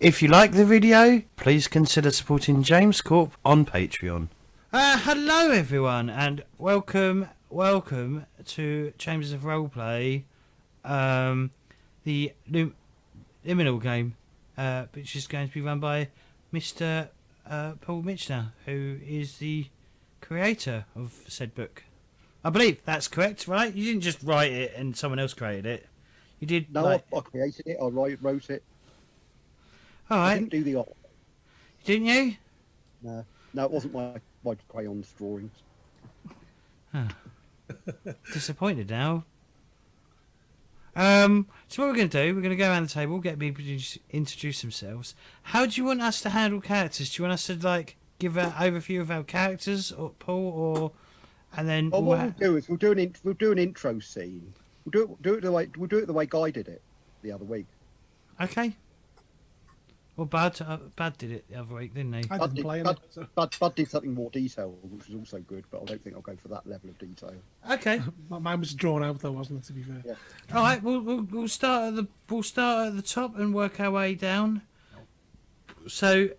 If you like the video, please consider supporting James Corp on Patreon. Hello everyone, and welcome to Chambers of Roleplay, the Liminal game, which is going to be run by Mr. Paul Mitchner, who is the creator of said book. I believe that's correct, right? You didn't just write it and someone else created it. You did. No, I created it. I wrote it. All right. I didn't do the art. Didn't you? No, it wasn't my crayons drawings. Huh. Disappointed now. So what we're going to do, we're going to go around the table, get people to introduce themselves. How do you want us to handle characters? Do you want us to give an overview of our characters, or Paul, or and then? Well, what we'll do is we'll do an intro scene. We'll do it the way Guy did it the other week. Okay. Well, Bud did it the other week, didn't he? I didn't play it. Bud did something more detailed, which was also good, but I don't think I'll go for that level of detail. Okay. Mine was drawn out though, wasn't it? To be fair. Yeah. All right. We'll start at the top and work our way down. So,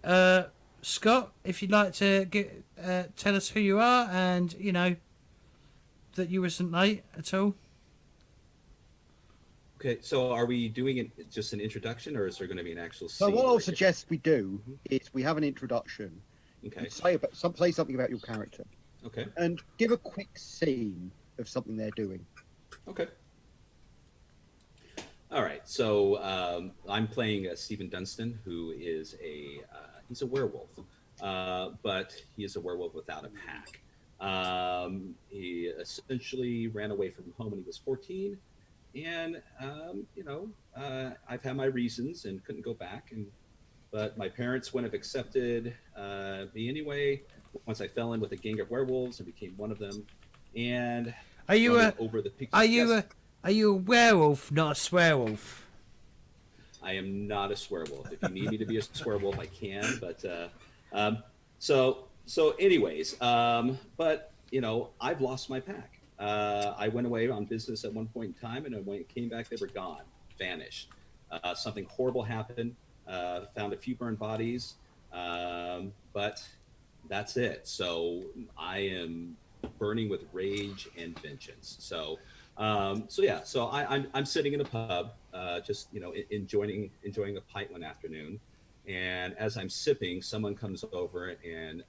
Scott, if you'd like to tell us who you are and that you wasn't late at all. Okay, so are we doing it just an introduction, or is there going to be an actual scene? So what I'll suggest we do is we have an introduction. Okay. Say something about your character. Okay. And give a quick scene of something they're doing. Okay. All right. So I'm playing Stephen Dunstan, who is he's a werewolf, but he is a werewolf without a pack. He essentially ran away from home when he was 14. And, I've had my reasons and couldn't go back. But my parents wouldn't have accepted me anyway once I fell in with a gang of werewolves and became one of them. And are you a werewolf, not a swearwolf? I am not a swearwolf. If you need me to be a swearwolf, I can. But so anyways, but I've lost my pack. I went away on business at one point in time, and when it came back, they were gone, vanished. Something horrible happened. Found a few burned bodies, but that's it. So I am burning with rage and vengeance. So yeah. So I'm sitting in a pub, just enjoying a pint one afternoon, and as I'm sipping, someone comes over and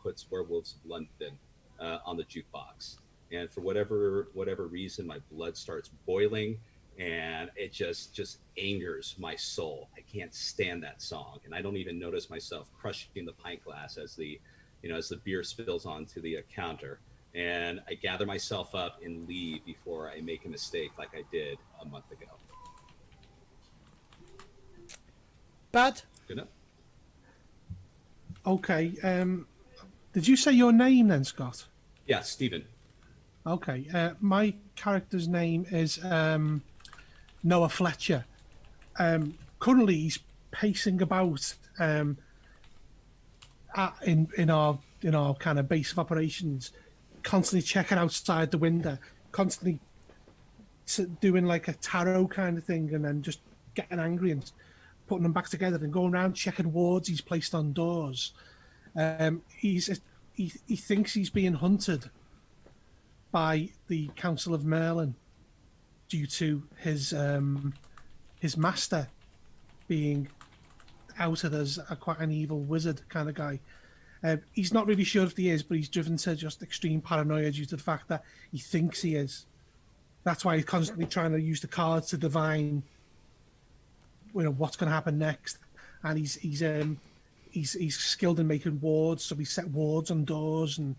puts Werewolves of London on the jukebox. And for whatever reason, my blood starts boiling, and it just angers my soul. I can't stand that song, and I don't even notice myself crushing the pint glass as the beer spills onto the counter. And I gather myself up and leave before I make a mistake like I did a month ago. Bad. Good enough. Okay. Did you say your name then, Scott? Yeah, Stephen. Okay, my character's name is Noah Fletcher. Currently, he's pacing about in our kind of base of operations, constantly checking outside the window, constantly doing like a tarot kind of thing, and then just getting angry and putting them back together and going around checking wards he's placed on doors. He thinks he's being hunted by the Council of Merlin due to his master being outed as quite an evil wizard kind of guy. He's not really sure if he is, but he's driven to just extreme paranoia due to the fact that he thinks he is. That's why he's constantly trying to use the cards to divine, what's going to happen next. And he's skilled in making wards, so he set wards on doors, and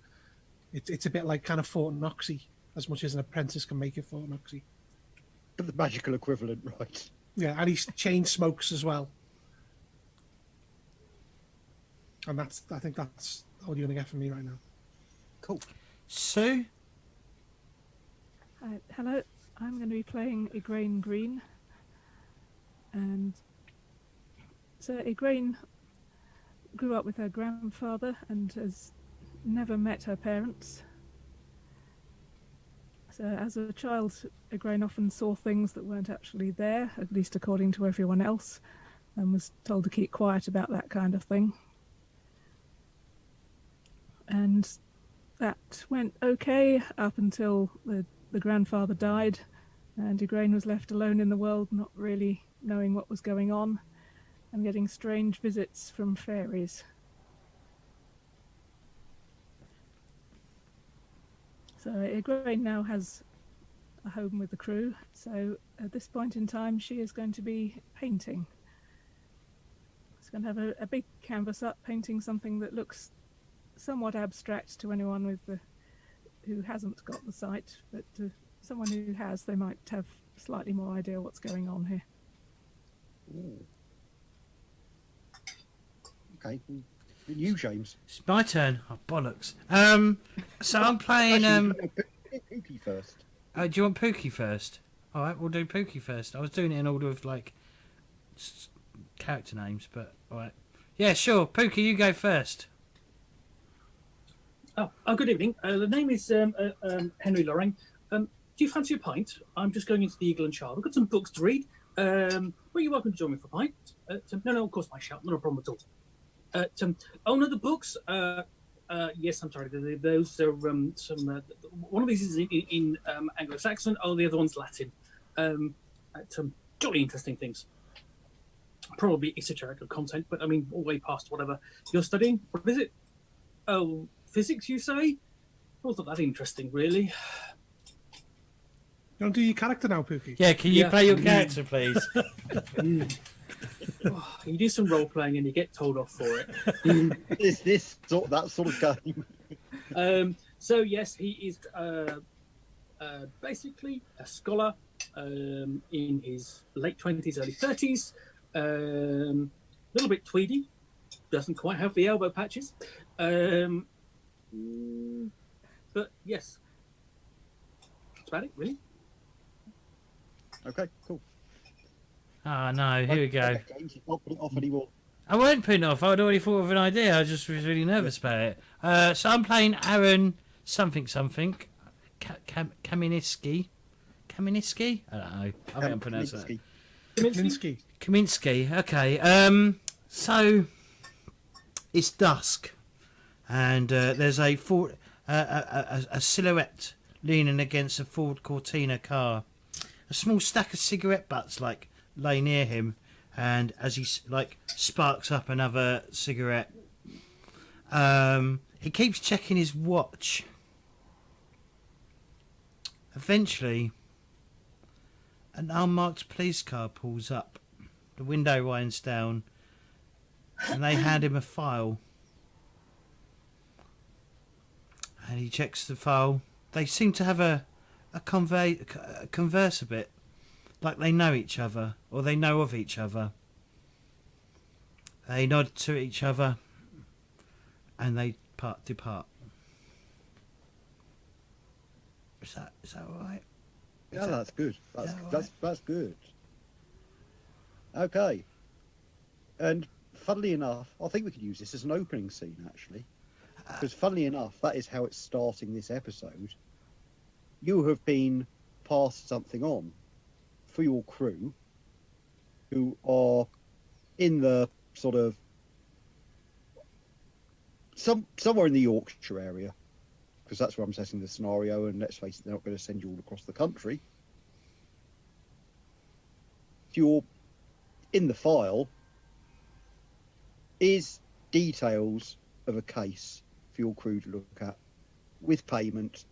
it's a bit like kind of Fort Knoxy, as much as an apprentice can make it Fort Knoxy. But the magical equivalent, right? Yeah, and he's chain smokes as well. And I think that's all you're going to get from me right now. Cool. Sue? Hello, I'm going to be playing Igraine Green. And so Igraine grew up with her grandfather and has never met her parents. So as a child, Igraine often saw things that weren't actually there, at least according to everyone else. and was told to keep quiet about that kind of thing. And that went okay up until the grandfather died, and Igraine was left alone in the world, not really knowing what was going on, and getting strange visits from fairies. So Igraine now has a home with the crew, so at this point in time she is going to be painting. She's going to have a big canvas up, painting something that looks somewhat abstract to anyone who hasn't got the sight, but to someone who has, they might have slightly more idea what's going on here. Ooh. Okay, you, James. It's my turn. Oh, bollocks. So I'm playing. Pookie first. Do you want Pookie first? All right, we'll do Pookie first. I was doing it in order of character names, but all right. Yeah, sure. Pookie, you go first. Oh, good evening. The name is Henry Lorraine. Do you fancy a pint? I'm just going into the Eagle and Child. I've got some books to read. Well, you're welcome to join me for a pint. No, of course, my shout. Not a problem at all. Oh, no, the books. Yes, I'm sorry. Those are some. One of these is in Anglo-Saxon. Oh, the other one's Latin. Jolly interesting things. Probably esoteric content, but I mean, all the way past whatever you're studying. What is it? Oh, physics, you say? Wasn't that interesting, really? Don't do your character now, Pookie. Yeah, can you play your character, please? Oh, you do some role playing and you get told off for it. Is this that sort of game? So yes, he is basically a scholar in his late 20s, early 30s. Little bit tweedy, doesn't quite have the elbow patches, but yes, that's about it, really. Okay, cool. Oh no, here we go. James, you can't put it off anymore. I weren't putting it off. I'd already thought of an idea. I just was really nervous about it. So I'm playing Aaron something. Kaminsky. Kaminsky? I don't know. I think I'm pronouncing that. Kaminsky. Okay. So it's dusk, and there's a silhouette leaning against a Ford Cortina car. A small stack of cigarette butts lay near him, and as he sparks up another cigarette, he keeps checking his watch. Eventually, an unmarked police car pulls up. The window winds down, and they hand him a file. And he checks the file. They seem to have a converse a bit, like they know each other, or they know of each other. They nod to each other, and they depart. Is that all right? Yeah, that's good. That's good. Okay. And funnily enough, I think we could use this as an opening scene, actually. Because funnily enough, that is how it's starting this episode. You have been passed something on for your crew, who are in the sort of somewhere in the Yorkshire area, because that's where I'm setting the scenario, and let's face it, they're not going to send you all across the country. You're in the file is details of a case for your crew to look at, with payment,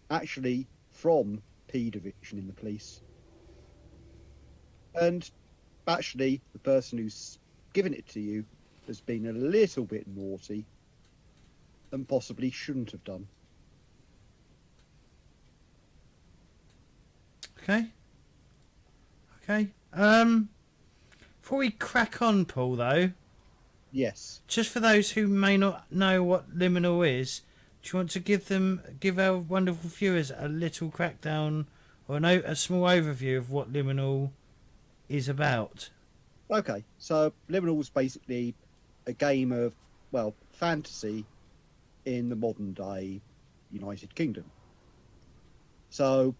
actually from P Division in the police. And actually, the person who's given it to you has been a little bit naughty and possibly shouldn't have done. Okay. Before we crack on, Paul, though, Yes. just for those who may not know what Liminal is, do you want to give our wonderful viewers a little crackdown or a small overview of what Liminal is about? Okay, so Liminal is basically a game of, well, fantasy in the modern day United Kingdom. So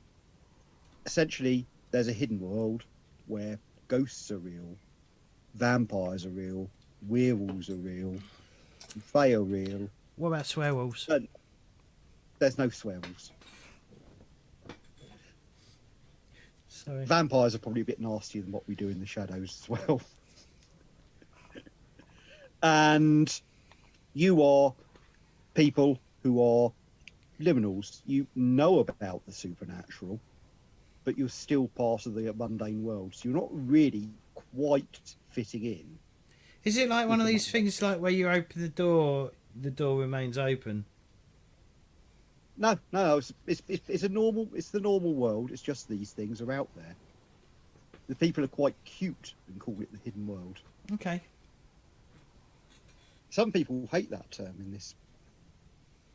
essentially there's a hidden world where ghosts are real, vampires are real, werewolves are real, fae are real. What about swearwolves? There's no swearwolves. Sorry. Vampires are probably a bit nastier than what we do in the shadows as well. And you are people who are liminals. You know about the supernatural, but you're still part of the mundane world. So you're not really quite fitting in. Is it like one of these things like where you open the door remains open? No. It's a normal. It's the normal world. It's just these things are out there. The people are quite cute and call it the hidden world. Okay. Some people hate that term in this.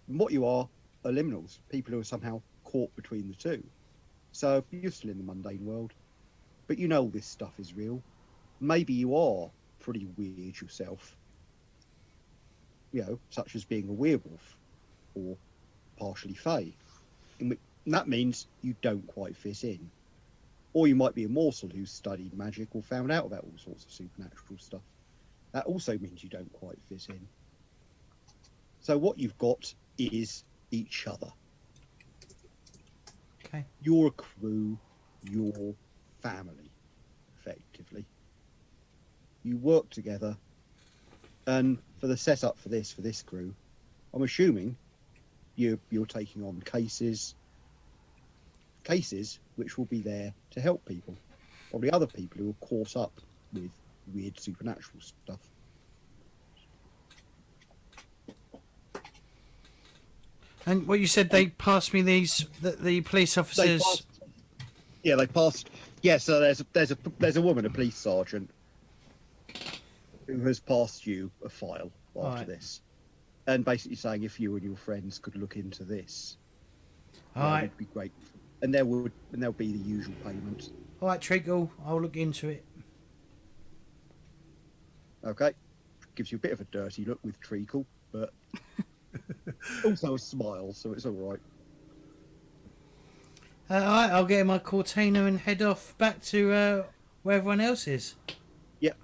And what you are liminals, people who are somehow caught between the two. So you're still in the mundane world, but you know all this stuff is real. Maybe you are pretty weird yourself, such as being a werewolf or partially fae. And that means you don't quite fit in. Or you might be a morsel who's studied magic or found out about all sorts of supernatural stuff. That also means you don't quite fit in. So what you've got is each other. Okay. You're a crew, you're family, effectively. You work together, and for the setup for this crew, I'm assuming you're taking on cases which will be there to help people. Probably other people who are caught up with weird supernatural stuff. And what you said, they passed me these, the police officers. They passed. Yeah, so there's a woman, a police sergeant, who has passed you a file after this, and basically saying if you and your friends could look into this, that would be great. And there'll be the usual payment. All right, Treacle, I'll look into it. Okay, gives you a bit of a dirty look with Treacle, but also a smile, so it's all right. All right, I'll get in my Cortina and head off back to where everyone else is. Yep.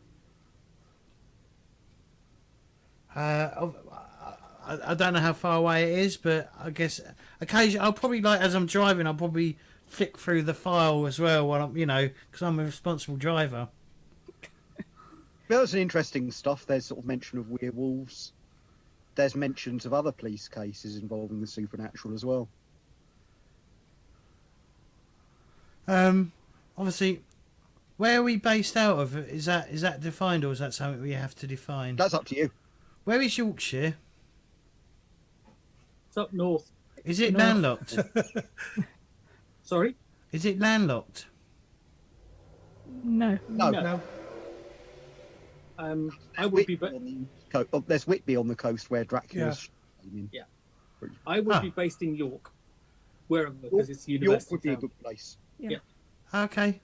I don't know how far away it is, but I guess occasionally I'll probably, like, as I'm driving, I'll probably flick through the file as well while I'm, because I'm a responsible driver. There's an interesting stuff. There's sort of mention of werewolves. There's mentions of other police cases involving the supernatural as well. Obviously, where are we based out of? Is that defined, or is that something we have to define? That's up to you. Where is Yorkshire? It's up north. Is it landlocked? Sorry? Is it landlocked? No. No. I would be. There's Whitby on the coast where Dracula's. Yeah. I would be based in York, wherever, because it's the university. York would be a good place. Yeah. Okay.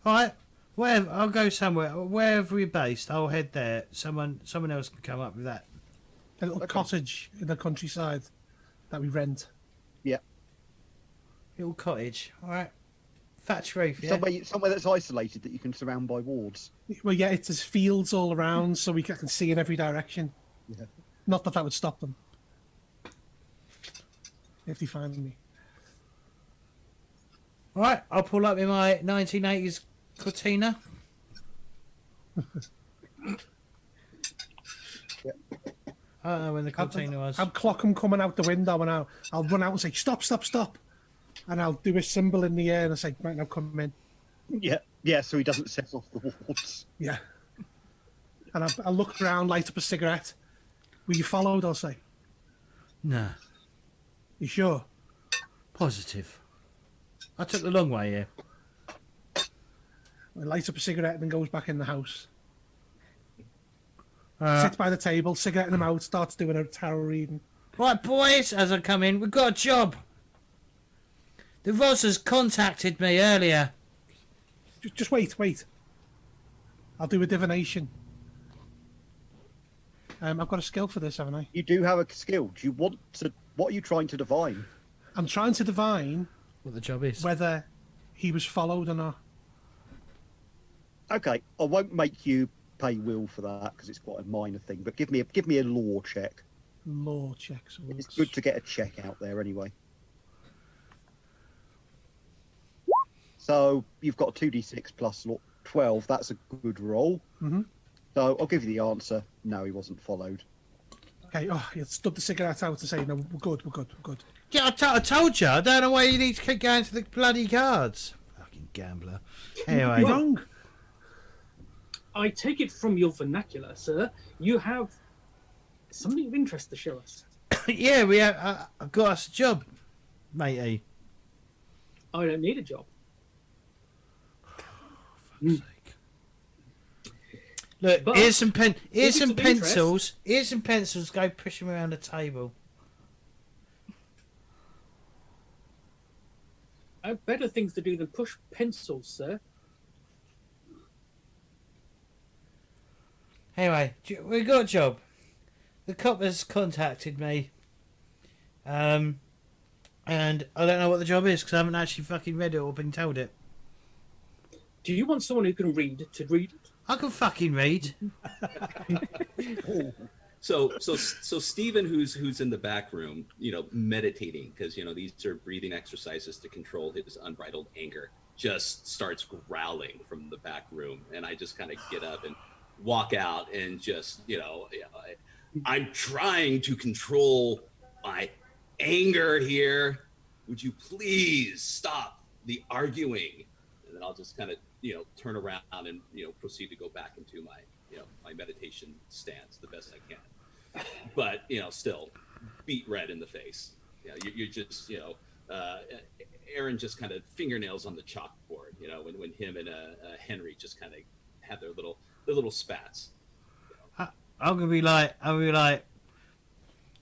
All right. Wherever, I'll go somewhere. Wherever we're based, I'll head there. Someone else can come up with that. A little cottage in the countryside that we rent. Yeah. Little cottage. All right. Thatch roof, yeah? Somewhere that's isolated that you can surround by wards. Well, yeah, it's just fields all around, so we can see in every direction. Yeah. Not that would stop them if they find me. All right. I'll pull up in my 1980s Cortina. I don't know when the Cortina was. I'll clock them coming out the window, and I'll run out and say, stop. And I'll do a symbol in the air and I say, right, now come in. Yeah, so he doesn't set off the wards. Yeah. And I'll look around, light up a cigarette. Were you followed, I'll say? No. You sure? Positive. I took the long way here. I lights up a cigarette and then goes back in the house. Sits by the table, cigarette in the mouth, starts doing a tarot reading. Right, boys, as I come in, we've got a job. The Rossers contacted me earlier. Just wait. I'll do a divination. I've got a skill for this, haven't I? You do have a skill. Do you want to? What are you trying to divine? I'm trying to divine What the job is. whether he was followed or not. Okay, I won't make you pay Will for that because it's quite a minor thing. But give me a law check. Law checks. It's good to get a check out there anyway. So you've got a 2d6 plus 12. That's a good roll. Mm-hmm. So I'll give you the answer. No, he wasn't followed. Okay. Oh, you stubbed the cigarette out to say no. We're good. Yeah, I told you. I don't know why you need to keep going to the bloody cards. Fucking gambler. Anyway. You're wrong. I take it from your vernacular, sir. You have something of interest to show us. Yeah, we have. I've got us a job, matey. I don't need a job. Fuck's sake. Look, But here's some it's of pencils. Here's some pencils. Go push them around the table. I have better things to do than push pencils, sir. Anyway, we got a job. The cop has contacted me. And I don't know what the job is because I haven't actually fucking read it or been told it. Do you want someone who can read to read it? I can fucking read. So Stephen, who's in the back room, meditating, because these are breathing exercises to control his unbridled anger, just starts growling from the back room, and I just kind of get up and walk out and just I'm trying to control my anger here. Would you please stop the arguing? And then I'll just kind of turn around and proceed to go back into my my meditation stance the best I can. But still beat red in the face. You're just Aaron just kind of fingernails on the chalkboard. When him and Henry just kind of have their little spats. I'm gonna be like,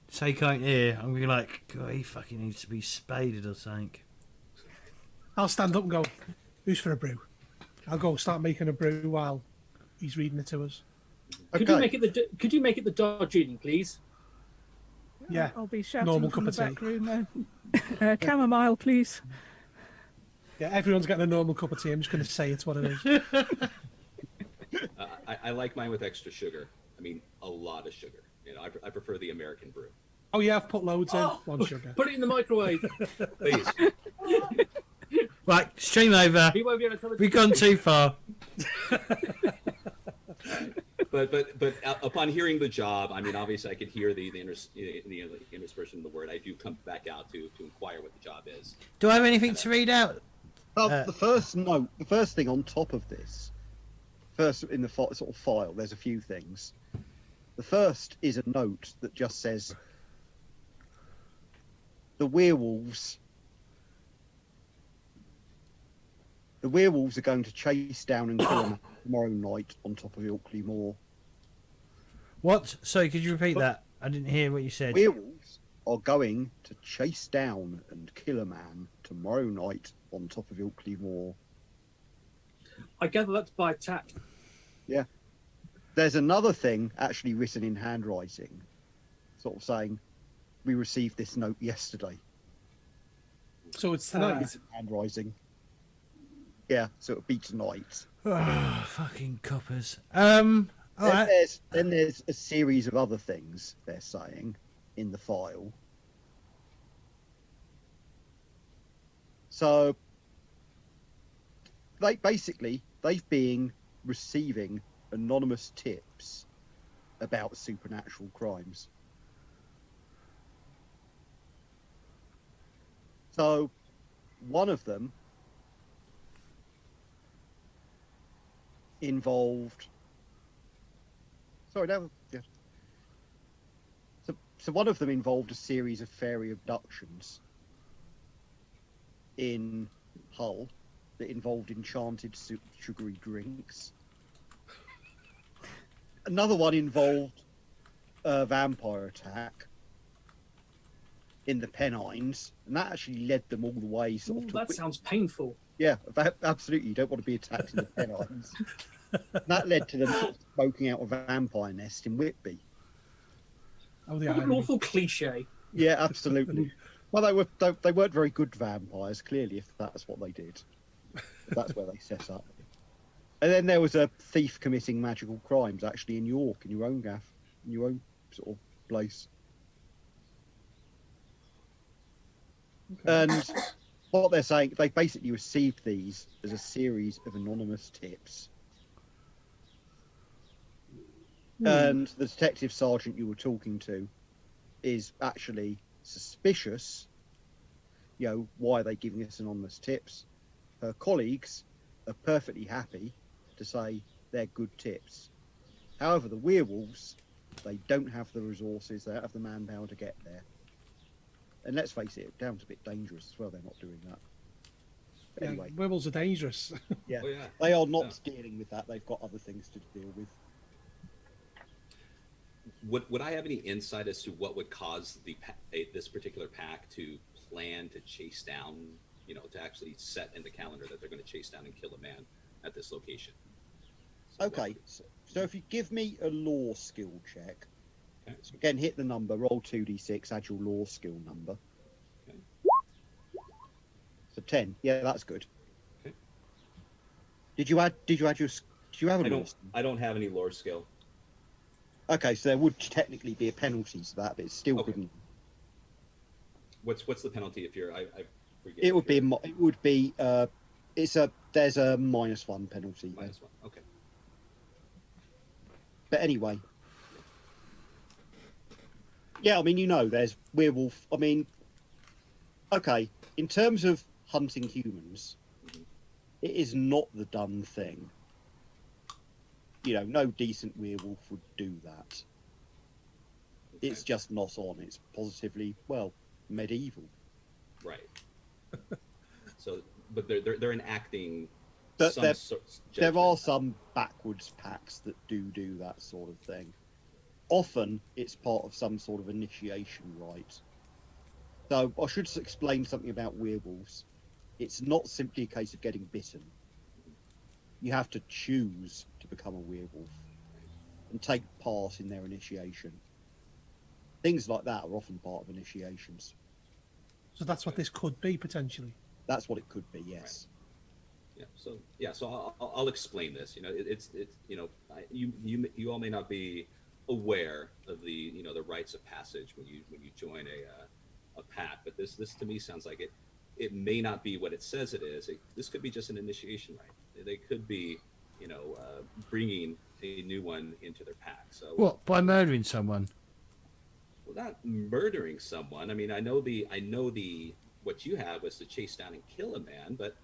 say can't hear. I'm gonna be like, God, he fucking needs to be spaded or something. I'll stand up and go. Who's for a brew? I'll go start making a brew while he's reading it to us. Okay. Could you make it the Darjeeling, please? Yeah. I'll be shouting normal from cup the of back room. Chamomile, please. Yeah, everyone's getting a normal cup of tea. I'm just going to say it's what it is. I like mine with extra sugar. I mean, a lot of sugar. I prefer the American brew. Oh yeah, I've put loads in. One sugar. Put it in the microwave. Please. Right, stream over. He won't be able to tell it. We've gone too far. But upon hearing the job, I mean, obviously I could hear the interspersion of the word. I do come back out to inquire what the job is. Do I have anything to read out? The first thing on top of this, first in the sort of file, there's a few things. The first is a note that just says, the werewolves are going to chase down and kill them tomorrow night on top of Ilkley Moor. What? Sorry, could you repeat that? I didn't hear what you said. Werewolves are going to chase down and kill a man tomorrow night on top of Ilkley Moor. I gather that's by tact. Yeah. There's another thing actually written in handwriting, sort of saying, we received this note yesterday. So it's tonight. It's in handwriting. Yeah, so it'll be tonight. Oh, fucking coppers. All right. Then there's a series of other things they're saying in the file. So they've been receiving anonymous tips about supernatural crimes. So one of them involved. Sorry, no. Yeah. So one of them involved a series of faerie abductions in Hull that involved enchanted sugary drinks. Another one involved a vampire attack in the Pennines, and that actually led them all the way sort of to... That sounds painful. Yeah, absolutely. You don't want to be attacked in the Pennines. That led to them sort of smoking out a vampire nest in Whitby. Oh, the What an irony. awful cliche. Yeah, absolutely. Well, they weren't very good vampires, clearly, if that's what they did. If that's where they set up. And then there was a thief committing magical crimes actually in York, in your own gaff, in your own sort of place. And what they're saying, they basically received these as a series of anonymous tips. And the detective sergeant you were talking to is actually suspicious. You know, why are they giving us anonymous tips? Her colleagues are perfectly happy to say they're good tips. However, the werewolves, they don't have the resources, they don't have the manpower to get there. And let's face it, it sounds a bit dangerous as well, they're not doing that. But anyway, werewolves are dangerous. yeah, Oh, yeah. they are not dealing with that, they've got other things to deal with. Would I have any insight as to what would cause this particular pack to plan to chase down, you know, to actually set in the calendar that they're going to chase down and kill a man at this location? So Okay, so if you give me a law skill check, Okay. so again, hit the number, roll 2d6, add your law skill number. Okay. So 10, yeah, that's good. Okay. Did you have a law skill? I don't have any lore skill. Okay, so there would technically be a penalty to that, but it's still Okay. good. What's the penalty if you're? I forget. It would be. There's a -1 penalty. -1. Okay. But anyway, yeah, I mean, you know, there's werewolf. I mean, okay, in terms of hunting humans, it is not the done thing. You know, no decent werewolf would do that. Okay. It's just not on. It's positively, well, medieval. Right. So, but they're enacting. But some there judgment. are some backwards packs that do that sort of thing. Often it's part of some sort of initiation rite. So I should explain something about werewolves. It's not simply a case of getting bitten. You have to choose to become a werewolf and take part in their initiation. Things like that are often part of initiations. So that's what this could be potentially. That's what it could be, yes. Yeah. So I'll explain this. You know, it's you know, you all may not be aware of the the rites of passage when you join a pack, but this to me sounds like it may not be what it says it is. This could be just an initiation rite. They could be bringing a new one into their pack. So What, by murdering someone? well, not murdering someone. I mean, I know the what you have was to chase down and kill a man, but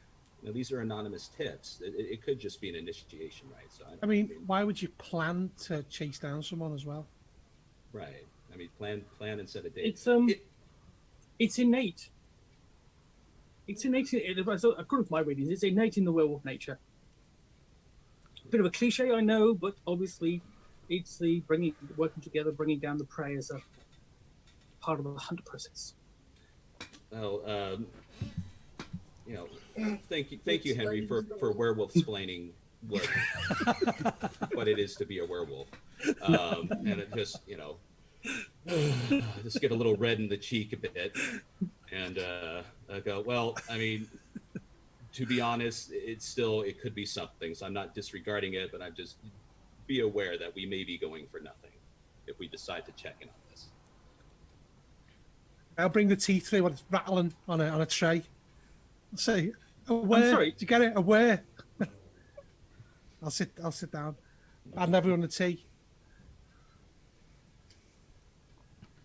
these are anonymous tips. It could just be an initiation, right? So I mean, why would you plan to chase down someone as well? right. I mean, plan and set a date. It's innate. It's innate. According to my readings, it's innate in the werewolf nature. A bit of a cliche, I know, but obviously, it's the working together, bringing down the prey as a part of the hunt process. Well, thank you, Henry, for werewolf explaining what it is to be a werewolf, and it just just get a little red in the cheek a bit, and I go, well, I mean, to be honest, it could be something. So I'm not disregarding it, but I'm just be aware that we may be going for nothing if we decide to check in on this. I'll bring the tea through when it's rattling on a tray. I'll say, aware. I'm sorry. Did you get it? Aware. I'll sit down. I'd never run the tea.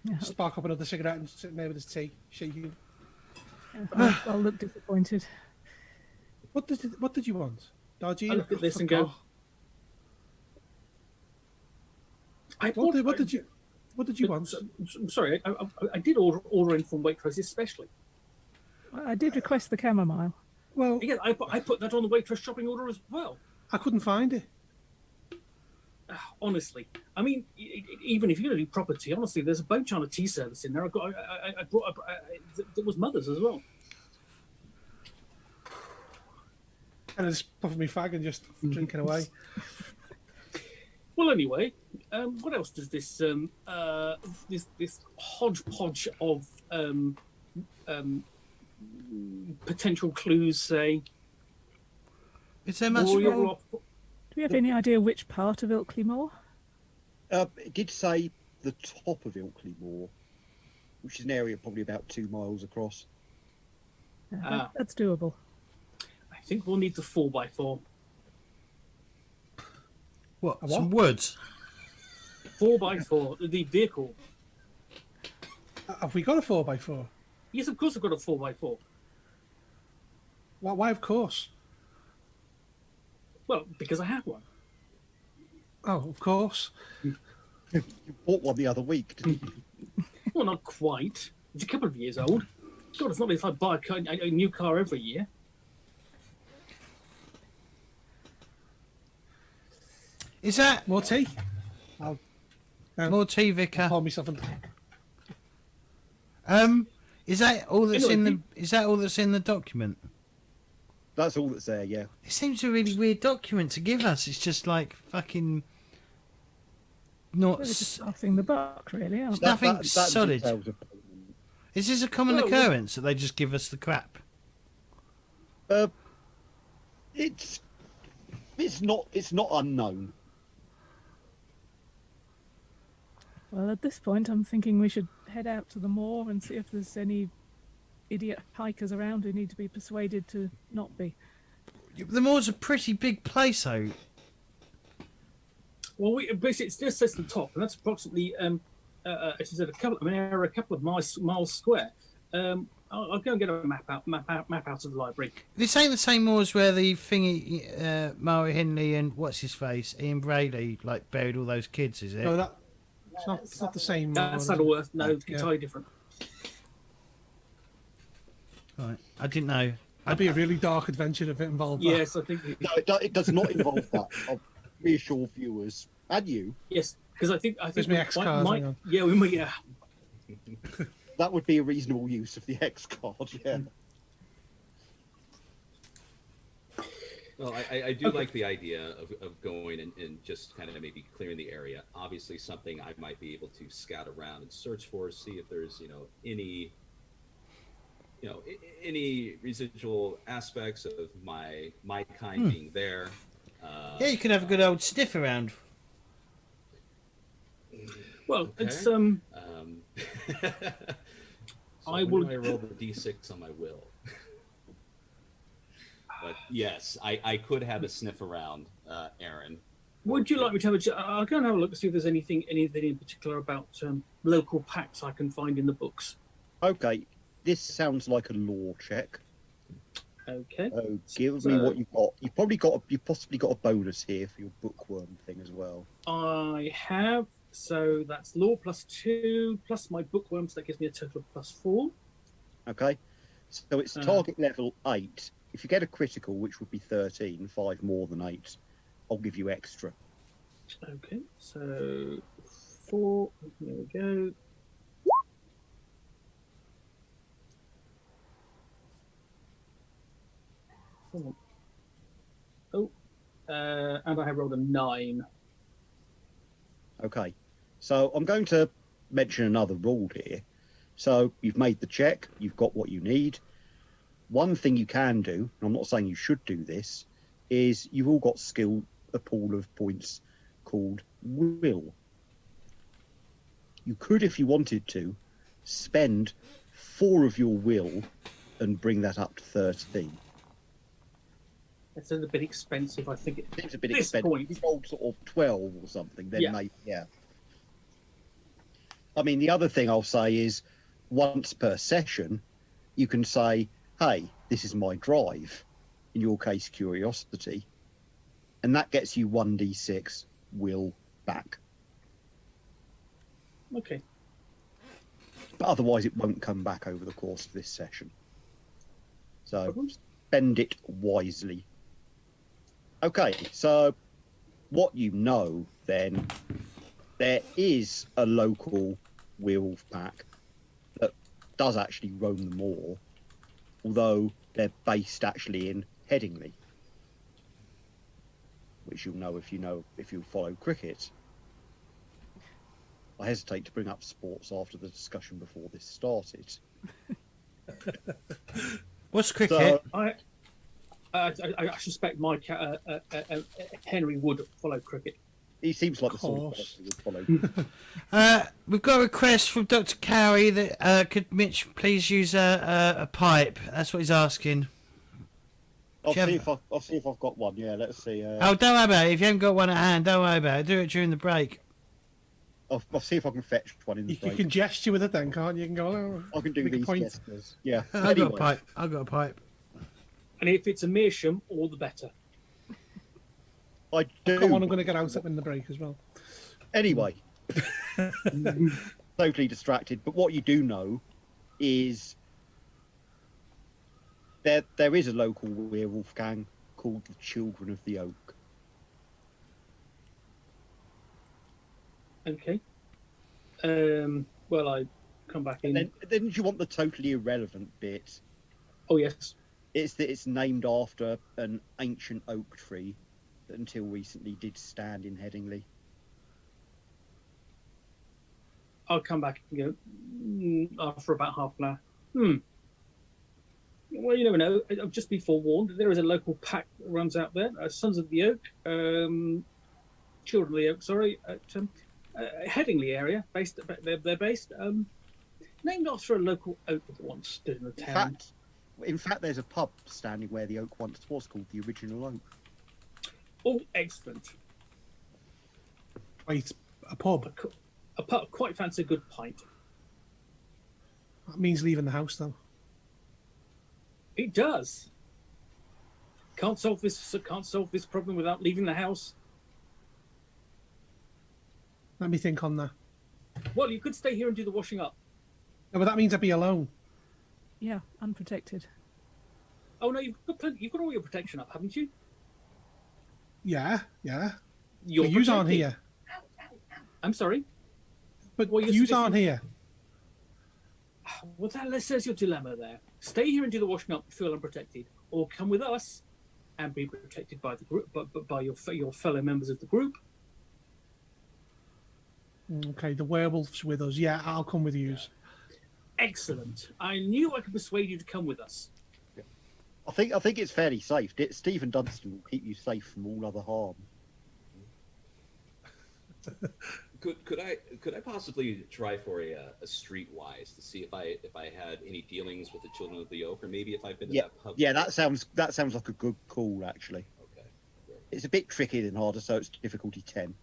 Yeah, Spark up another cigarette and sitting there with his tea, shaking. I'll look disappointed. What did you want? Dodgy? I look at this and go, What did you want? I'm sorry, I did order in from Waitrose especially. I did request the chamomile. Well, Again, I put that on the Waitrose shopping order as well. I couldn't find it. Honestly, I mean, even if you're going to do proper tea, honestly, there's a bunch on a tea service in there. I brought there was Mother's as well. And I just puffing my fag and just drinking away. Well, anyway, what else does this this hodgepodge of potential clues say? Is there much Or you're more? off- we have any idea which part of Ilkley Moor? It did say the top of Ilkley Moor, which is an area probably about 2 miles across. That's doable. I think we'll need the 4x4. What? A Some what? woods? 4x4, the vehicle. Have we got a 4x4? Yes, of course I've got a 4x4. Why, of course? Well, because I have one. Oh, of course. You bought one the other week, didn't you? Well, not quite. It's a couple of years old. God, it's not if I buy a new car every year. Is that More tea? more tea, Vicar? Pour myself in. Is that all that's in the? Anyway, Is that all that's in the document? That's all that's there, yeah. It seems a really weird document to give us. It's just like fucking not. We're just passing the buck, really, aren't we? Nothing solid. details of payment. Is this a common Well, occurrence that they just give us the crap? It's not unknown. Well, at this point, I'm thinking we should head out to the moor and see if there's any idiot hikers around who need to be persuaded to not be. The moor's a pretty big place, though. Well, basically, it just says the top, and that's approximately, as you said, a couple of miles square. I'll go and get a map out of the library. This ain't the same moor as where the thingy, Murray Hindley and what's his face, Ian Braley, like buried all those kids, is it? No, it's not the same. That's one, is it? Saddleworth. No, Yeah. entirely different. Right. I didn't know. That'd be a really dark adventure if it involved that. Yes, I think. No, it does not involve that. I'll reassure viewers and you. Yes, because I think There's my X card, hang on. Yeah, we might. Yeah. That would be a reasonable use of the X card, yeah. Well, I do like the idea of going and just kind of maybe clearing the area. Obviously, something I might be able to scout around and search for, see if there's any residual aspects of my kind being there. Yeah, you could have a good old sniff around. Well, Okay. it's So I when will- do I roll the d6 on my will. But yes, I could have a sniff around, Aaron. Would you like me to have I'll go and have a look and see if there's anything in particular about local pacts I can find in the books. Okay, this sounds like a law check. Okay. Oh, give me what you've got. You've possibly got a bonus here for your bookworm thing as well. I have, so that's law +2 plus my bookworm, so that gives me a total of +4. Okay, so it's target level 8. If you get a critical, which would be 13, 5 more than 8, I'll give you extra. Okay, so 4, there we go. Oh, and I have rolled a 9. Okay, so I'm going to mention another rule here. So you've made the check, you've got what you need. One thing you can do, and I'm not saying you should do this, is you've all got a pool of points called will. You could, if you wanted to, spend 4 of your will and bring that up to 13. It's a bit expensive, I think. Seems a bit This expensive. point. If you rolled sort of 12 or something, then Yeah. maybe, yeah. I mean, the other thing I'll say is once per session, you can say, hey, this is my drive, in your case, curiosity, and that gets you 1d6 will back. Okay. But otherwise, it won't come back over the course of this session. So Problems? spend it wisely. Okay, so what you know then, there is a local werewolf pack that does actually roam the moor, although they're based actually in Headingley, which you'll know if you follow cricket. I hesitate to bring up sports after the discussion before this started. What's cricket? So, I suspect my Henry would follow cricket. He seems like the sort of Course. person who would follow. We've got a request from Dr. Cowie that could Mitch please use a pipe. That's what he's asking. I'll Do you see have- if I've got one. Yeah, let's see. Oh, don't worry about it. If you haven't got one at hand, don't worry about it. Do it during the break. I'll see if I can fetch one in the You break. can gesture with it then, can't you? You can go, oh, I can do make a these point. gestures. Yeah. I've got a Anyway, pipe. I've got a pipe. And if it's a meerschaum, all the better. I do. Got one I'm going to get out in the break as well. Anyway, totally distracted. But what you do know is there is a local werewolf gang called the Children of the Oak. Okay. Well, I come back in. And then do you want the totally irrelevant bit? Oh yes. It's that it's named after an ancient oak tree that until recently did stand in Headingley. I'll come back and go after about half an hour. Well, you never know. Just be forewarned. There is a local pack that runs out there. Sons of the Oak, Children of the Oak. Sorry, at Headingley area. They're based. Named after a local oak that once stood in the town. In fact, there's a pub standing where the oak once was called the Original Oak. Oh, excellent. Wait, a pub? A pub. Quite fancy a good pint. That means leaving the house, though. It does. Can't solve this problem without leaving the house. Let me think on that. Well, you could stay here and do the washing up. No, but that means I'd be alone. Yeah, unprotected. Oh no, you've got all your protection up, haven't you? Yeah. You're But yous aren't protected. here. I'm sorry. But Well, you're yous suggesting- aren't here. Well, there's your dilemma there. Stay here and do the washing up, feel unprotected, or come with us and be protected by the group, but by your fellow members of the group. Okay, the werewolf's with us. Yeah, I'll come with yous. Excellent. I knew I could persuade you to come with us. I think it's fairly safe. Stephen Dunstan will keep you safe from all other harm. Could I possibly try for a streetwise to see if I had any dealings with the Children of the Oak, or maybe if I've been to Yeah, that pub? yeah, that sounds like a good call actually. Okay. It's a bit trickier than harder, so it's difficulty 10.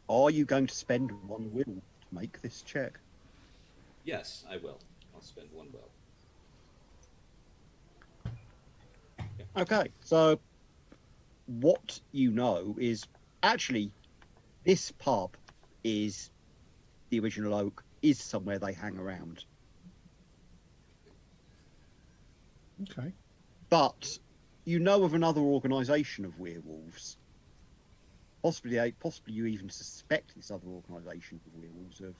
Are you going to spend one will to make this check? Yes, I will. I'll spend one will. Okay, so what you know is actually this pub is the Original Oak, is somewhere they hang around. Okay. But you know of another organisation of werewolves. Possibly you even suspect this other organisation of werewolves of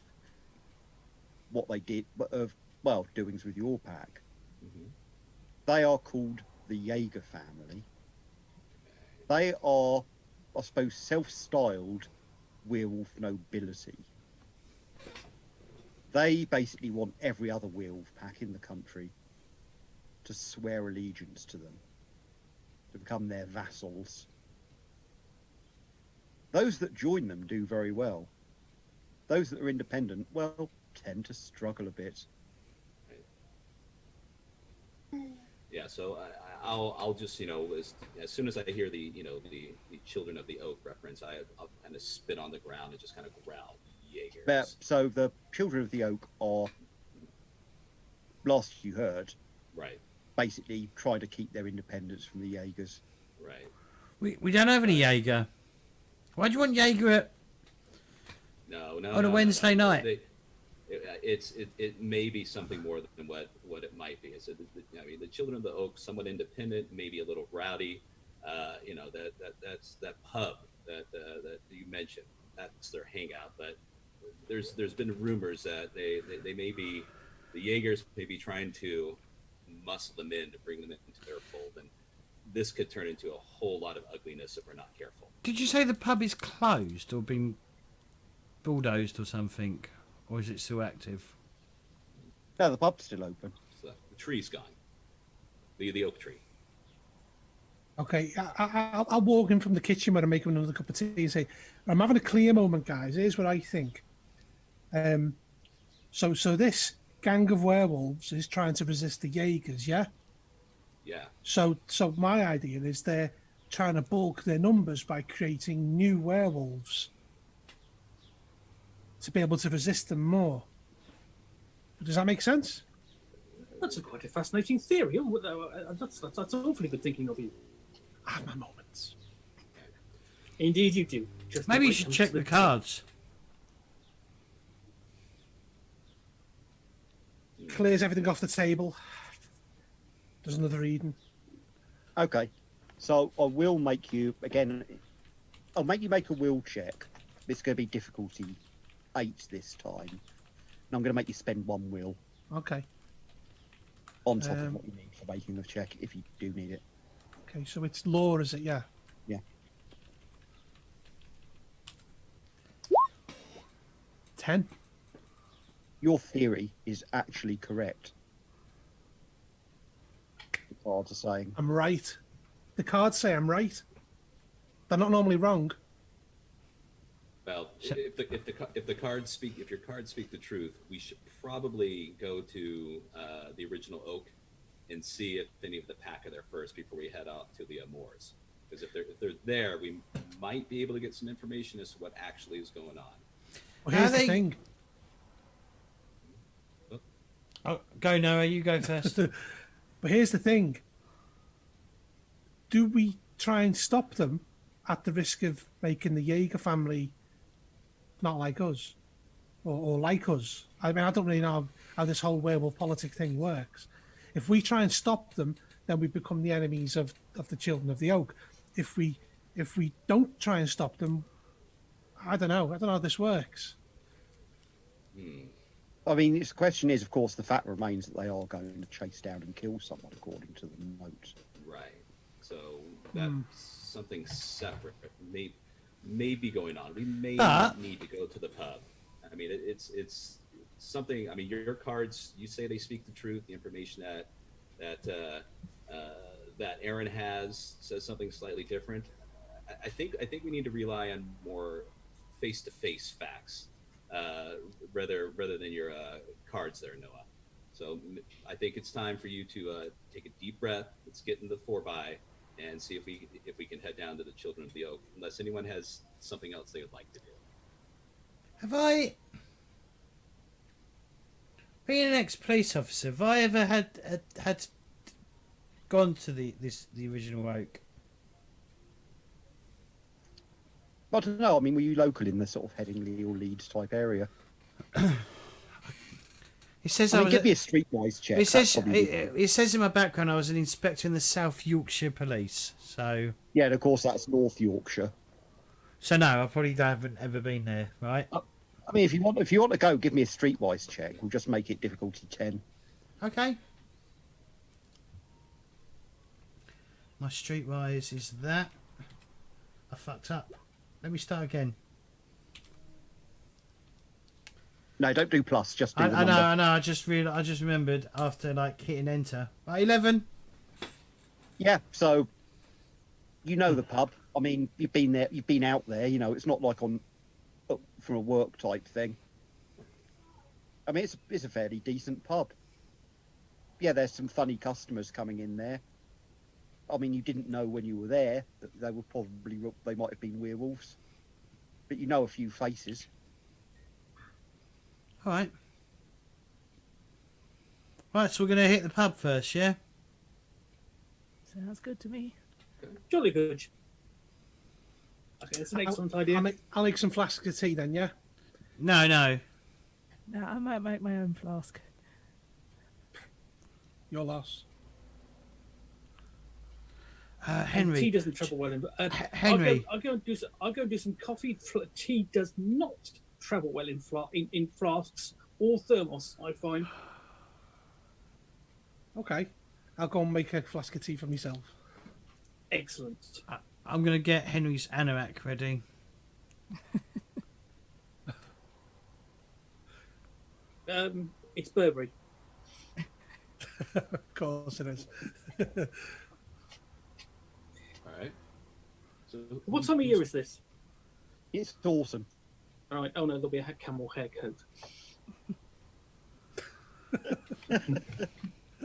what they did, of doings with your pack. Mm-hmm. They are called the Jaeger family. They are, I suppose, self-styled werewolf nobility. They basically want every other werewolf pack in the country to swear allegiance to them, to become their vassals. Those that join them do very well. Those that are independent, well, tend to struggle a bit. Yeah, so I'll just, as soon as I hear the Children of the Oak reference, I'll kind of spit on the ground and just kind of growl, Jaegers. So the Children of the Oak are, last you heard, Right, basically trying to keep their independence from the Jaegers. right. We don't have any Jaeger. Why do you want Jaeger at... No. On a Wednesday night? It may be something more than what it might be. So the Children of the Oak, somewhat independent, maybe a little rowdy. That's that pub that you mentioned. That's their hangout. But there's been rumors that they may be, the Jaegers may be trying to muscle them in to bring them into their fold, and this could turn into a whole lot of ugliness if we're not careful. Did you say the pub is closed or been bulldozed or something? Or is it still active? No, the pub's still open. So the tree's gone. The oak tree. Okay, I'll walk in from the kitchen where I'm making another cup of tea and say, I'm having a clear moment, guys. Here's what I think. So this gang of werewolves is trying to resist the Jaegers, yeah? Yeah. So my idea is they're trying to bulk their numbers by creating new werewolves to be able to resist them more. Does that make sense? That's quite a fascinating theory. That's awfully good thinking of you. I have my moments. Indeed, you do. Just Maybe you wait should and check the slip. cards. Clears everything off the table. Does another reading. Okay, so I will make you again. I'll make you make a will check. It's going to be difficulty 8 this time, and I'm going to make you spend 1 will Okay. on top of what you need for making the check if you do need it. Okay, so it's law, is it? Yeah. Yeah. 10. Your theory is actually correct. The cards are saying. I'm right. The cards say I'm right. They're not normally wrong. Well, if the cards speak, if your cards speak the truth, we should probably go to the original oak and see if any of the pack are there first before we head out to the moors. Because if they're there, we might be able to get some information as to what actually is going on. Well, here's Are they- the thing. Oh, go Noah, you go first. But here's the thing. Do we try and stop them at the risk of making the Jaeger family not like us? Or like us? I mean, I don't really know how this whole werewolf politic thing works. If we try and stop them, then we become the enemies of the children of the oak. If we don't try and stop them, I don't know how this works. I mean, the question is, of course, the fact remains that they are going to chase down and kill someone, according to the note. Right. So that's something separate may be going on. We may not need to go to the pub. I mean, it's something. I mean, your cards. You say they speak the truth. The information that Aaron has says something slightly different. I think we need to rely on more face-to-face facts rather than your cards there, Noah. So I think it's time for you to take a deep breath. Let's get in the 4x and see if we can head down to the Children of the Oak, unless anyone has something else they would like to do. Have I, being an ex-police officer, have I ever had gone to the original oak? I don't know. I mean, were you local in the sort of Headingley or Leeds type area? It says I I mean, was. give me a streetwise check. It says That's probably good. it says in my background I was an inspector in the South Yorkshire Police. So Yeah, and of course that's North Yorkshire. no, I probably haven't ever been there, right? I mean, if you want to go, give me a streetwise check. We'll just make it difficulty 10. Okay. My streetwise is that. I fucked up. Let me start again. No, don't do plus. Just do the I number. know. I just remembered after hitting enter. Right, 11. Yeah, so you know the pub. I mean, you've been there. You've been out there. You know, it's not like from a work type thing. I mean, it's a fairly decent pub. Yeah, there's some funny customers coming in there. I mean, you didn't know when you were there that they might have been werewolves, but you know a few faces. All right. Right, so we're gonna hit the pub first, yeah? Sounds good to me. Jolly good. Okay, that's an excellent idea. I'll make some flasks of tea then, yeah? No. Now I might make my own flask. Your loss. Henry. Tea doesn't travel well in. Henry. I'll go and do some coffee. Tea does not travel well in flasks or thermos, I find. Okay. I'll go and make a flask of tea for myself. Excellent. I'm gonna get Henry's anorak ready. It's Burberry. Of course it is. All right. So What time of year is this? It's autumn. All right. Oh no, there'll be a camel hair coat.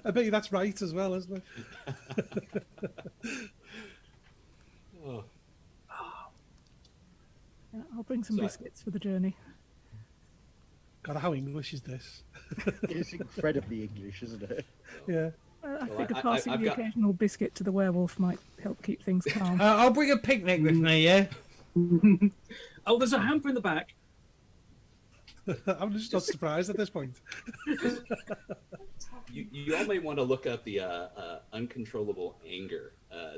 I bet you that's right as well, isn't it? Oh. Yeah, I'll bring some So- biscuits for the journey. God, how English is this? It's incredibly English, isn't it? Yeah. I Well, figure I- passing I've the got- occasional biscuit to the werewolf might help keep things calm. I'll bring a picnic with me, yeah? Oh, there's a hamper in the back. I'm just not surprised at this point. You all may want to look up the uncontrollable anger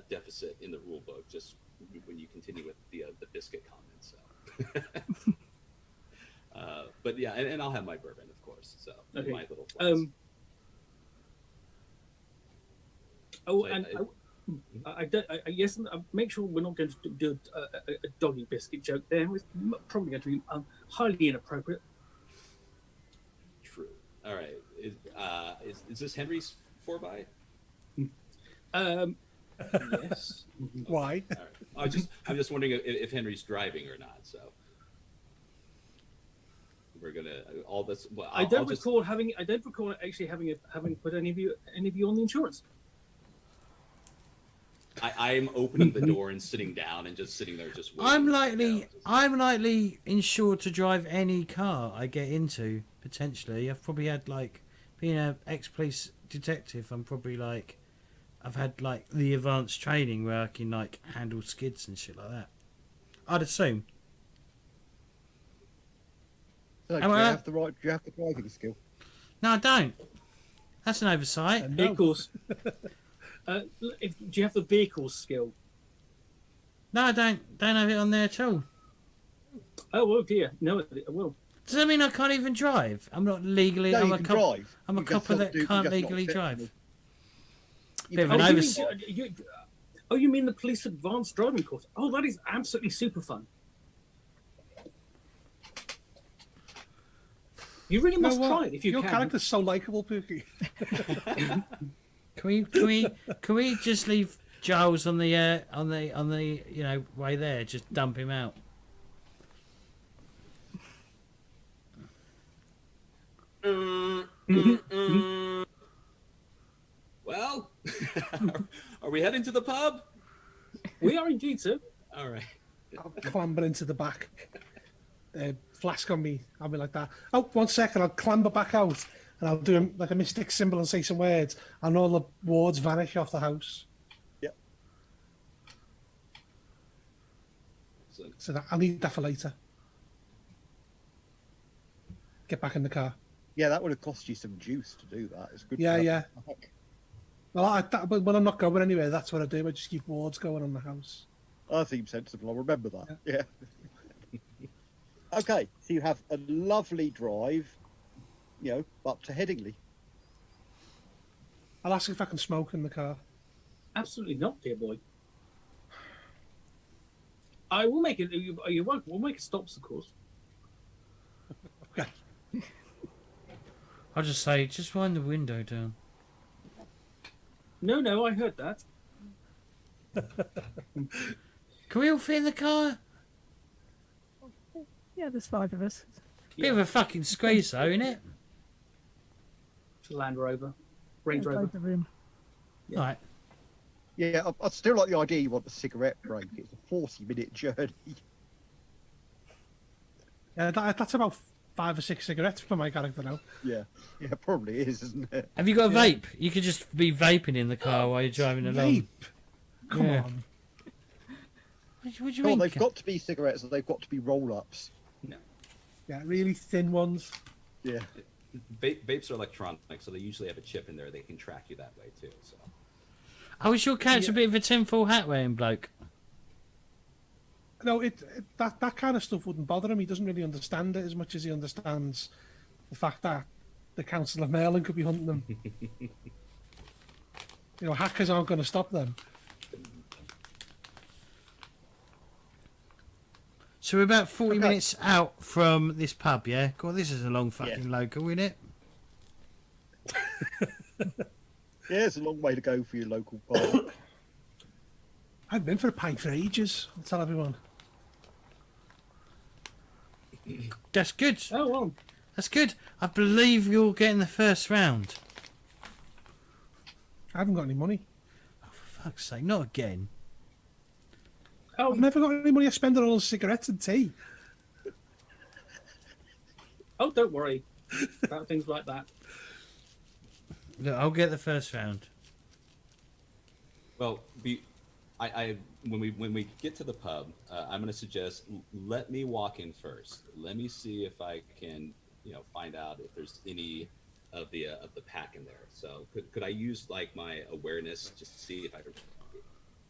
deficit in the rule book, just when you continue with the biscuit comments. So. But yeah, and I'll have my bourbon, of course. So Okay. my little flask. Oh, So and yes, make sure we're not going to do a doggy biscuit joke there. It's probably going to be highly inappropriate. True. All right. Is this Henry's 4x? Yes. Why? All right. I'm just wondering if Henry's driving or not. So we're gonna all this. Well, I don't recall actually having put any of you on the insurance. I'm opening the door and sitting down and just sitting there just waiting. I'm likely insured to drive any car I get into, potentially. I've probably had, like, being an ex-police detective, I've had, like, the advanced training where I can, like, handle skids and shit like that. I'd assume. So, do Am you I- have the right? Do you have the driving skill? No, I don't. That's an oversight. No. Vehicles. Do you have the vehicle skill? No, I don't have it on there at all. Oh dear, no. Well, Does that mean I can't even drive? I'm not legally. No, I'm you a can cop. drive. I'm a You just copper not that do- you can't just not legally fit drive. them. Bit of can an do- oversight. You mean the police advanced driving course? Oh, that is absolutely super fun. You really must try it if you Your can. character's so likable, Pookie. Can we just leave Giles on the way there? Just dump him out. Well, are we heading to the pub? We are indeed, sir. All right. I'll clamber into the back. Flask on me. I'll be like that. Oh, 1 second. I'll clamber back out and I'll do like a mystic symbol and say some words, and all the wards vanish off the house. Yep. So I'll need that for later. Get back in the car. Yeah, that would have cost you some juice to do that. It's good. Yeah, to have yeah. it back. Well, but when I'm not going anywhere, that's what I do. I just keep wards going on the house. I seem sensible. I'll remember that. Yeah. Okay, so you have a lovely drive, up to Headingley. I'll ask if I can smoke in the car. Absolutely not, dear boy. I will make it. You won't. We'll make stops, of course. Okay. I'll just say, just wind the window down. No, I heard that. Can we all fit in the car? Yeah, there's 5 of us. Bit of a fucking squeeze, though, isn't it? It's a Land Rover, Range Yeah, Rover. loads of room. Right. Yeah, I still like the idea you want a cigarette break. It's a 40-minute journey. Yeah, that's about 5 or 6 cigarettes for my character now. Yeah, probably is, isn't it? Have you got a vape? You could just be vaping in the car while you're driving along. Vape. Come Yeah. on. What do you Well, mean? they've got to be cigarettes, and they've got to be roll-ups. Yeah, really thin ones. Yeah. Vapes are electronic, so they usually have a chip in there. They can track you that way too. So Oh, is your character a bit of a tinfoil hat wearing bloke? No, that kind of stuff wouldn't bother him. He doesn't really understand it as much as he understands the fact that the Council of Merlin could be hunting them. Hackers aren't going to stop them. So we're about 40 Okay. minutes out from this pub, yeah? God, this is a long fucking local, isn't it? Yeah, it's a long way to go for your local pub. I've been for a pint for ages. I'll tell everyone. That's good. Oh, well. That's good. I believe you're getting the first round. I haven't got any money. For fuck's sake, not again. Oh, I've never got any money. I spend it all on cigarettes and tea. oh, don't worry about things like that. Look, I'll get the first round. Well, when we get to the pub, I'm going to suggest let me walk in first. Let me see if I can, find out if there's any of the pack in there. So could I use like my awareness just to see if I could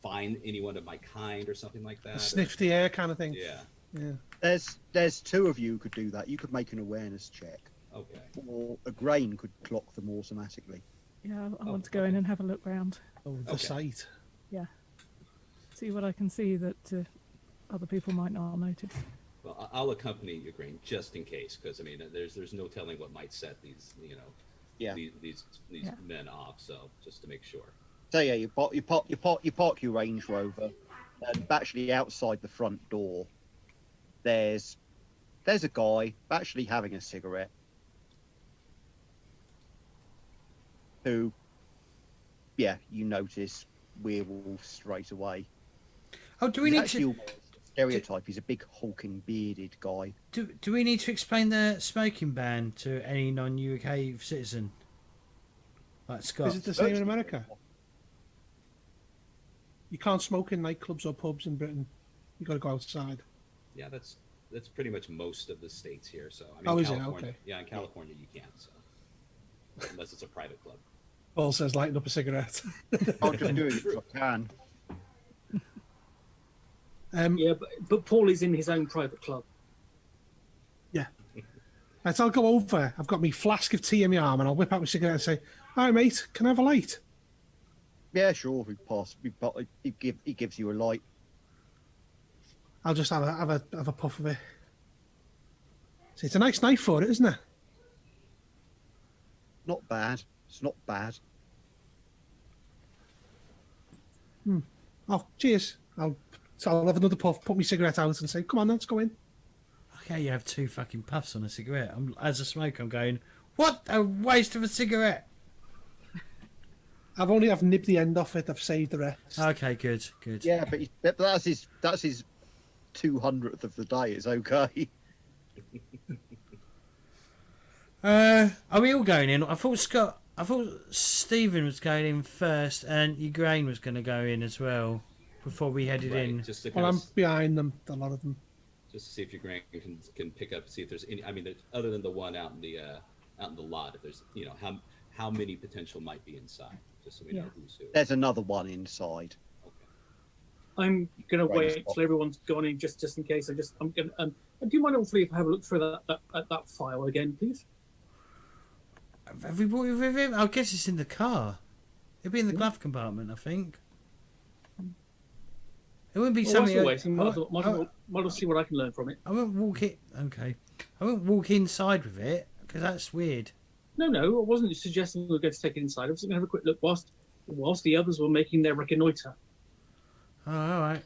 find anyone of my kind or something like that? Sniff the air kind of thing. Yeah. Yeah. There's two of you who could do that. You could make an awareness check, Okay. or a grain could clock them automatically. Yeah, I want to go in and have a look round. Oh, the Okay. sight. Yeah. See what I can see that other people might not notice. Well, I'll accompany you, Green, just in case, because I mean, there's no telling what might set these, Yeah. these Yeah. men off. So just to make sure. So yeah, you park your Range Rover, and actually outside the front door, there's a guy actually having a cigarette, who, yeah, you notice werewolf straight away. Oh, do we He's need actually to almost a stereotype. He's a big hulking bearded guy. do we need to explain the smoking ban to any non-UK citizen? Like Scott. Is it the same in America? You can't smoke in nightclubs or pubs in Britain. You got to go outside. Yeah, that's pretty much most of the states here. So I mean, Oh, is it? California, Okay. yeah, in California you can't. So unless it's a private club. Paul says, lighting up a cigarette. I'm just doing it if I can. Yeah, but Paul is in his own private club. Right, I'll go over. I've got my flask of tea in my arm, and I'll whip out my cigarette and say, "Hi, mate, can I have a light?" Yeah, sure. He gives you a light. I'll just have a puff of it. See, it's a nice knife for it, isn't it? Not bad. It's not bad. Oh, cheers. I'll have another puff, put my cigarette out, and say, "Come on, let's go in." Okay, you have two fucking puffs on a cigarette. As a smoker, I'm going, what a waste of a cigarette. I've nibbed the end off it. I've saved the rest. Okay, good. Yeah, but that's his 200th of the day. It's okay. Are we all going in? I thought Stephen was going in first, and your grain was going to go in as well before we headed in. Just to Well, kind I'm behind them, a lot of them. just to see if your grand can pick up, see if there's any. I mean, other than the one out in the lot, if there's how many potential might be inside, just so we know who's who. There's another one inside. Okay. I'm gonna Right, wait spot. till everyone's gone in, just in case. I'm gonna. Do you mind hopefully if I have a look through that file again, please? Have we brought it with him? I guess it's in the car. It'll be in the glove compartment, I think. It wouldn't be Well, something. whilst we're waiting, might as well see what I can learn from it. I won't walk it. Okay, I won't walk inside with it because that's weird. No, I wasn't suggesting we were going to take it inside. I was going to have a quick look whilst the others were making their reconnoitre. Oh, all right.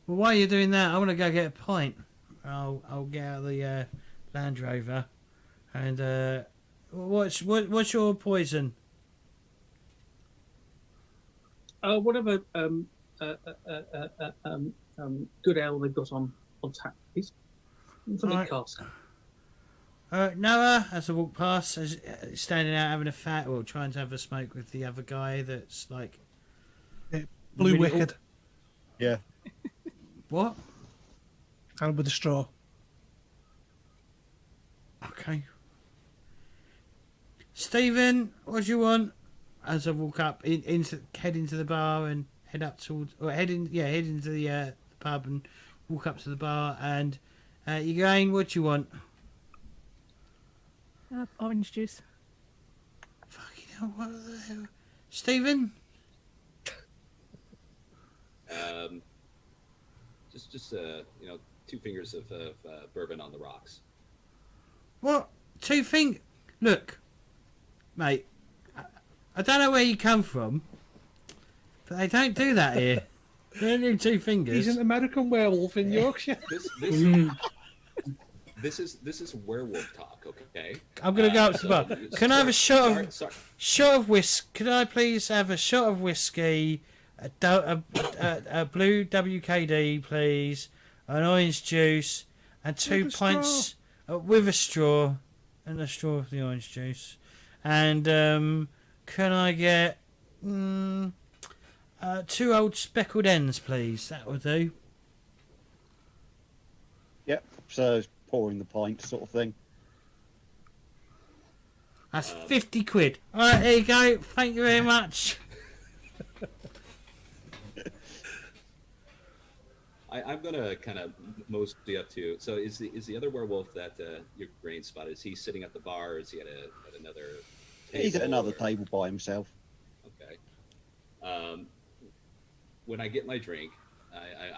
Well, while you're doing that, I want to go get a pint. I'll get out of the Land Rover, and what's your poison? Whatever good ale they've got on tap, please. Something Right. cask. Noah, as I walk past, standing out having a fat, or trying to have a smoke with the other guy that's like Blue really Wicked, Yeah. What? and with a straw. Okay. Stephen, what do you want? As I walk up, head into the bar and head up towards, or head into the pub and walk up to the bar. And you going? What do you want? Orange juice. Fucking hell! What the hell, Stephen? Just 2 fingers of bourbon on the rocks. What? 2 things? Look, mate. I don't know where you come from, but they don't do that here. They don't do 2 fingers. He's an American werewolf in Yorkshire. This is werewolf talk, okay? I'm gonna go up to the bar. Can I have a shot of Sorry. whiskey? Could I please have a shot of whiskey, a blue WKD, please, an orange juice, and 2 With a pints with a straw, and a straw of the orange juice. And can I get 2 old speckled hens, please? That will do. Yep. So it's pouring the pint sort of thing. That's 50 quid. All right, there you go. Thank you very much. I'm gonna kind of mostly up to. So is the other werewolf that your grain spotted? Is he sitting at the bar, or is he at another table? He's at another table by himself. Okay. When I get my drink,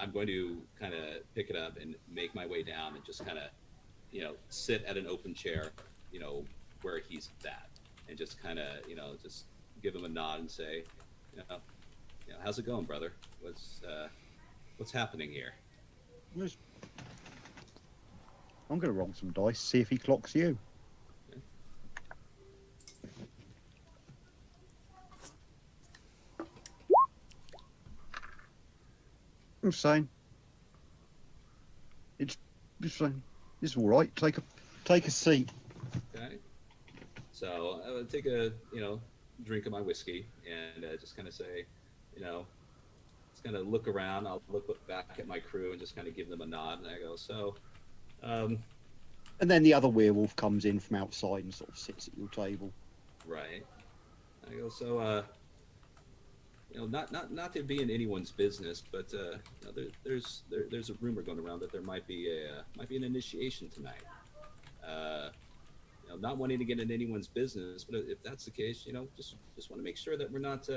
I'm going to kind of pick it up and make my way down and just kind of, sit at an open chair, where he's at, and just kind of, just give him a nod and say, how's it going, brother? What's happening here? I'm going to roll some dice, see if he clocks you. Okay. I'm saying, it's fine. It's all right. Take a seat. Okay. So I would take a drink of my whiskey and just kind of say, just kind of look around. I'll look back at my crew and just kind of give them a nod, and I go, so. And then the other werewolf comes in from outside and sort of sits at your table. Right. I go, so. Not to be in anyone's business, but there's a rumor going around that there might be an initiation tonight. Not wanting to get in anyone's business, but if that's the case, just want to make sure that we're not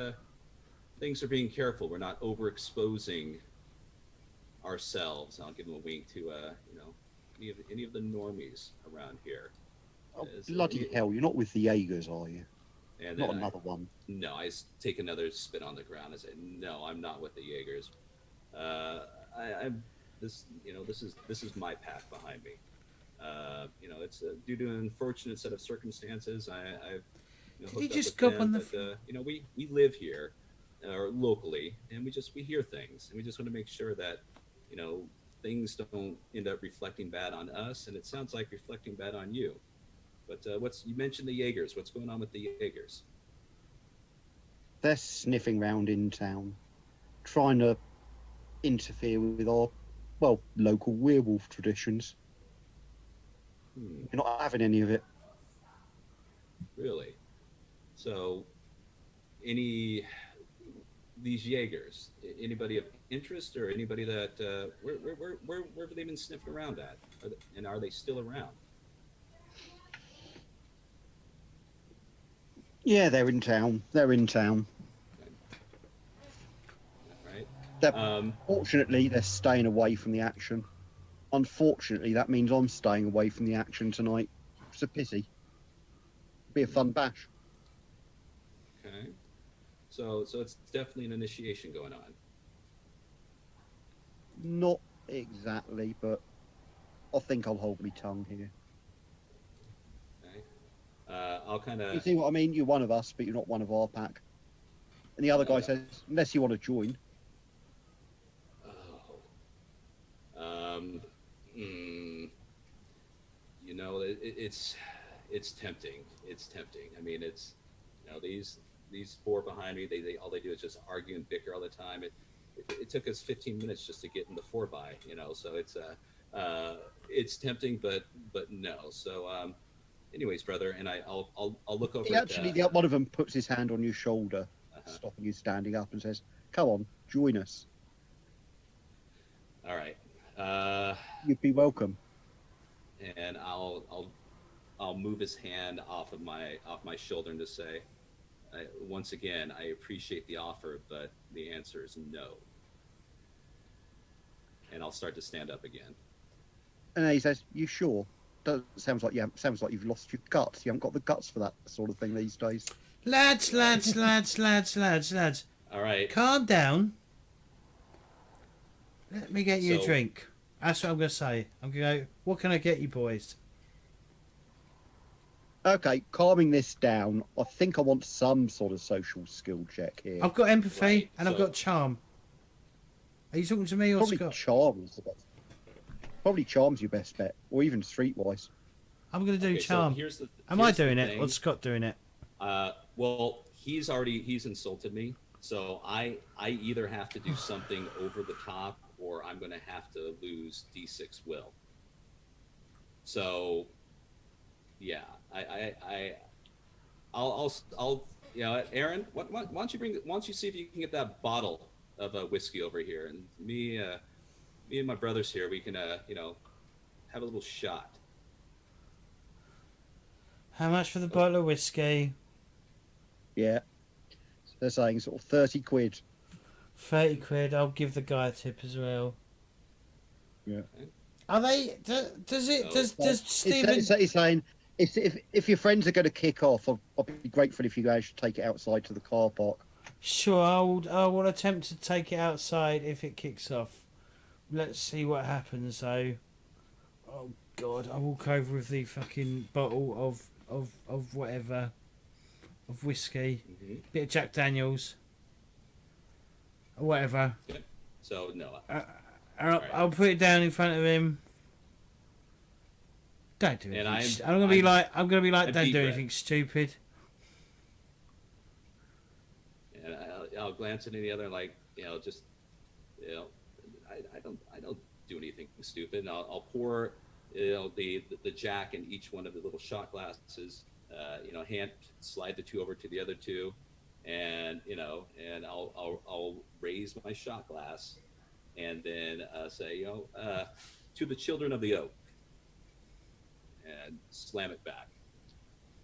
things are being careful. We're not overexposing ourselves. I'll give them a wink to any of the normies around here. Oh, bloody hell! You're not with the Jaegers, are you? And not another one. No, I take another spit on the ground and say, "No, I'm not with the Jaegers. This is my path behind me. It's due to an unfortunate set of circumstances. I've hooked You just up go with on them, the. but we live here, or locally, and we hear things, and we just want to make sure that things don't end up reflecting bad on us, and it sounds like reflecting bad on you. But you mentioned the Jaegers. What's going on with the Jaegers? They're sniffing round in town, trying to interfere with our, local werewolf traditions. You're not having any of it. Really? So, these Jaegers, anybody of interest, or anybody that where have they been sniffing around at, and are they still around? Yeah, they're in town. They're in town. Right. Fortunately, they're staying away from the action. Unfortunately, that means I'm staying away from the action tonight. It's a pity. It'll be a fun bash. Okay. So it's definitely an initiation going on. Not exactly, but I think I'll hold my tongue here. Okay. I'll kind of. You see what I mean? You're one of us, but you're not one of our pack. And the other guy says, unless you want to join. It's tempting. It's tempting. I mean, it's these four behind me. They all they do is just argue and bicker all the time. It took us 15 minutes just to get in the 4x. So it's tempting, but no. So anyways, brother, and I'll look over. One of them puts his hand on your shoulder, stopping you standing up, and says, "Come on, join us." All right. You'd be welcome. And I'll move his hand off my shoulder and just say, once again, I appreciate the offer, but the answer is no. And I'll start to stand up again. And then he says, "You sure? Sounds like you've lost your guts. You haven't got the guts for that sort of thing these days." Lads. All right. Calm down. Let me get you a So- drink. That's what I'm going to say. I'm going to go, what can I get you boys? Okay, calming this down. I think I want some sort of social skill check here. I've got empathy Right, and I've so- got charm. Are you talking to me or Probably Scott? charm is the best. Probably charm's your best bet, or even streetwise. I'm going to do Okay, so charm. here's the- Am I here's the doing it thing. or Scott doing it? Well, he's insulted me, so I either have to do something over the top, or I'm going to have to lose D6 will. So, yeah, I'll you know, Aaron, why don't you see if you can get that bottle of whiskey over here, and me and my brothers here, we can you know, have a little shot. How much for the bottle of whiskey? Yeah. So they're saying sort of 30 quid. 30 quid. I'll give the guy a tip as well. Yeah. Are they? Does Stephen? He's saying if your friends are going to kick off, I'll be grateful if you guys should take it outside to the car park. Sure, I will attempt to take it outside if it kicks off. Let's see what happens though. Oh God, I walk over with the fucking bottle of whatever, of whiskey, bit of Jack Daniels, or whatever. Okay. So no, I'll put it down in front of him. Don't do And anything. I'm- I'm gonna be like, I'm don't deep do breath. anything stupid. and I'll glance at any other, like, you know, just, you know, I don't do anything stupid. And I'll pour, you know, the Jack in each one of the little shot glasses. You know, hand slide the two over to the other two, and you know, and I'll raise my shot glass, and then say, you know, to the children of the oak, and slam it back.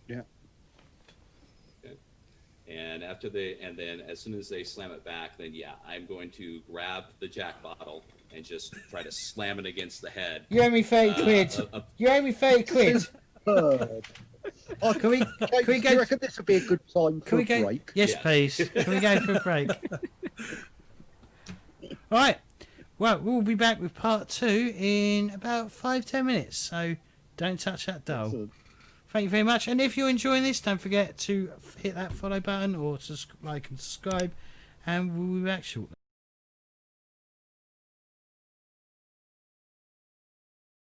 Yeah. Okay. And then as soon as they slam it back, then yeah, I'm going to grab the Jack bottle and just try to slam it against the head. You owe me 30 quid. You owe me 30 quid. Can we Do you go? reckon this would be a good time for Can we a go? break? Yes, Yeah. please. Can we go for a break? All right. Well, we'll be back with part 2 in about 5-10 minutes. So don't touch that dial. Excellent. Thank you very much. And if you're enjoying this, don't forget to hit that follow button or like and subscribe. And we'll be back shortly.